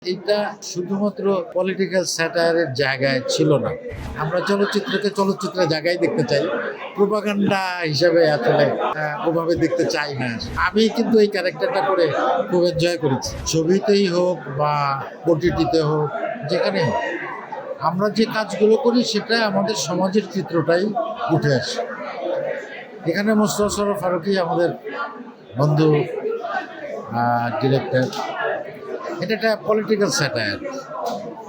এটা শুধুমাত্র পলিটিক্যাল স্যাটায়ারের জায়গায় ছিল না। আমরা চলচ্চিত্রকে চলচ্চিত্রের জায়গায় দেখতে চাই, প্রোপাগান্ডা হিসেবে আসলে ওভাবে দেখতে চাই না। আমি কিন্তু এই ক্যারেক্টারটা করে খুব এনজয় করেছি, ছবিতেই হোক বা ওটিটিতে হোক, যেখানে হোক। আমরা যে কাজগুলো করি সেটা আমাদের সমাজের চিত্রটাই উঠে আসে। এখানে মোস্তফা সরোয়ার ফারুকী আমাদের বন্ধু ডিরেক্টর। এটা একটা পলিটিক্যাল স্যাটায়ার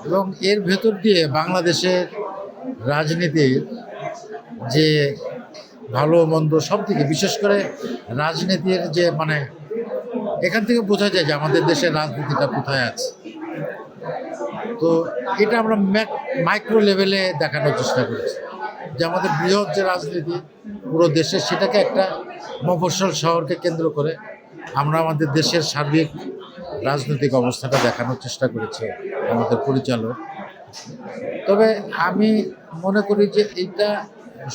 এবং এর ভেতর দিয়ে বাংলাদেশের রাজনীতির যে ভালো মন্দ সব থেকে, বিশেষ করে রাজনীতির যে এখান থেকে বোঝা যায় যে আমাদের দেশের রাজনীতিটা কোথায় আছে। তো এটা আমরা মাইক্রো লেভেলে দেখানোর চেষ্টা করেছি যে আমাদের বৃহৎ যে রাজনীতি পুরো দেশে, সেটাকে একটা মফস্বল শহরকে কেন্দ্র করে আমরা আমাদের দেশের সার্বিক রাজনৈতিক অবস্থাটা দেখানোর চেষ্টা করেছে আমাদের পরিচালক। তবে আমি মনে করি যে এইটা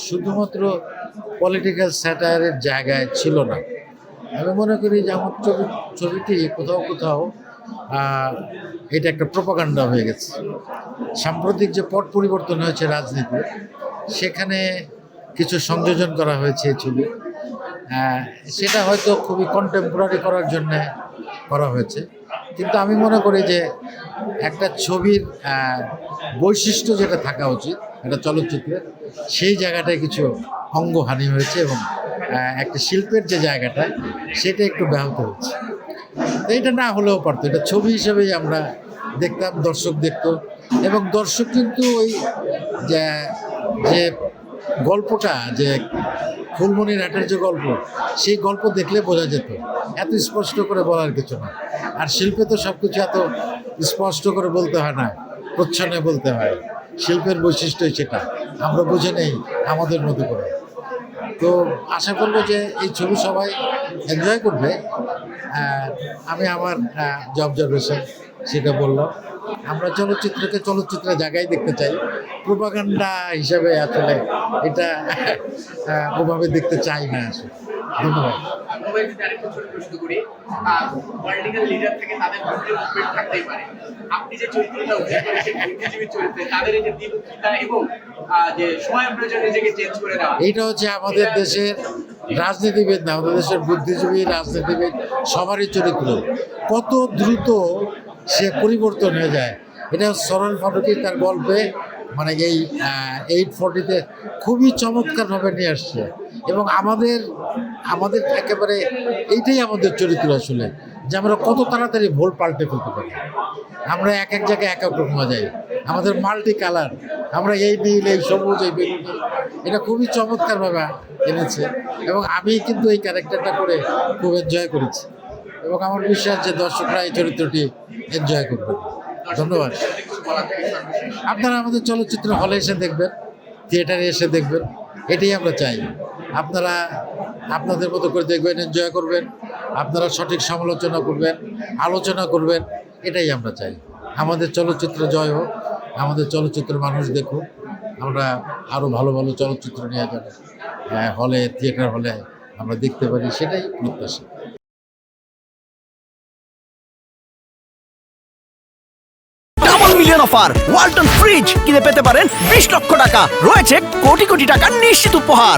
শুধুমাত্র পলিটিক্যাল স্যাটায়ারের জায়গায় ছিল না। আমি মনে করি যে আমার ছবিটি কোথাও কোথাও এটা একটা প্রোপাগান্ডা হয়ে গেছে। সাম্প্রতিক যে পট পরিবর্তন হয়েছে রাজনীতি, সেখানে কিছু সংযোজন করা হয়েছে এই ছবি। সেটা হয়তো খুবই কন্টেম্পোরারি করার জন্যে করা হয়েছে, কিন্তু আমি মনে করি যে একটা ছবির বৈশিষ্ট্য যেটা থাকা উচিত একটা চলচ্চিত্রের, সেই জায়গাটায় কিছু অঙ্গহানি হয়েছে এবং একটা শিল্পের যে জায়গাটা সেটা একটু ব্যাহত হচ্ছে। তো এটা না হলেও পারতো, এটা ছবি হিসেবেই আমরা দেখতাম, দর্শক দেখতো এবং দর্শক কিন্তু ওই যে গল্পটা, যে ফুলমণির হাটের যে গল্প, সেই গল্প দেখলে বোঝা যেত, এত স্পষ্ট করে বলার কিছু না। আর শিল্পে তো সব কিছু এত স্পষ্ট করে বলতে হয় না, প্রচ্ছন্নে বলতে হয়। শিল্পের বৈশিষ্ট্যই সেটা, আমরা বুঝে নেই আমাদের মতো করে। তো আশা করবো যে এই ছবি সবাই এনজয় করবে। আমি আমার যে অবজারভেশন সেটা বললাম। আমরা চলচ্চিত্রকে চলচ্চিত্রের জায়গায় দেখতে চাই, প্রোপাগান্ডা হিসাবে আসলে এটা ওভাবে দেখতে চাই না আসলে। ধন্যবাদ। এইটা হচ্ছে আমাদের দেশের রাজনীতিবিদ না, আমাদের দেশের বুদ্ধিজীবী রাজনীতিবিদ সবারই চরিত্র কত দ্রুত সে পরিবর্তন হয়ে যায়। এটা সরোয়ার ফারুকী তার গল্পে এই 840-তে খুবই চমৎকারভাবে নিয়ে আসছে এবং আমাদের একেবারে এইটাই আমাদের চরিত্র আসলে, যে আমরা কত তাড়াতাড়ি ভুল পাল্টে ফেলতে পারি। আমরা এক এক জায়গায় এক এক রকম যাই, আমাদের মাল্টি কালার, আমরা এই নীল, এই সবুজ, এই বেগুনি, এটা খুবই চমৎকারভাবে এনেছে এবং আমি কিন্তু এই ক্যারেক্টারটা করে খুব এনজয় করেছি এবং আমার বিশ্বাস যে দর্শকরা এই চরিত্রটি এনজয় করবে। ধন্যবাদ। আপনারা আমাদের চলচ্চিত্র হলে এসে দেখবেন, থিয়েটারে এসে দেখবেন, এটাই আমরা চাই। আপনারা আপনাদের মতো করে দেখবেন, এনজয় করবেন, আপনারা সঠিক সমালোচনা করবেন, আলোচনা করবেন, এটাই আমরা চাই। আমাদের চলচ্চিত্র জয় হোক, আমাদের চলচ্চিত্র মানুষ দেখুক, আমরা আরও ভালো ভালো চলচ্চিত্র নিয়ে যাবো হলে, থিয়েটার হলে আমরা দেখতে পারি, সেটাই প্রত্যাশা। মিলিয়ন অফার ওয়ালটন ফ্রিজ কিনে পেতে পারেন 20 লক্ষ টাকা, রয়েছে কোটি কোটি টাকার নিশ্চিত উপহার।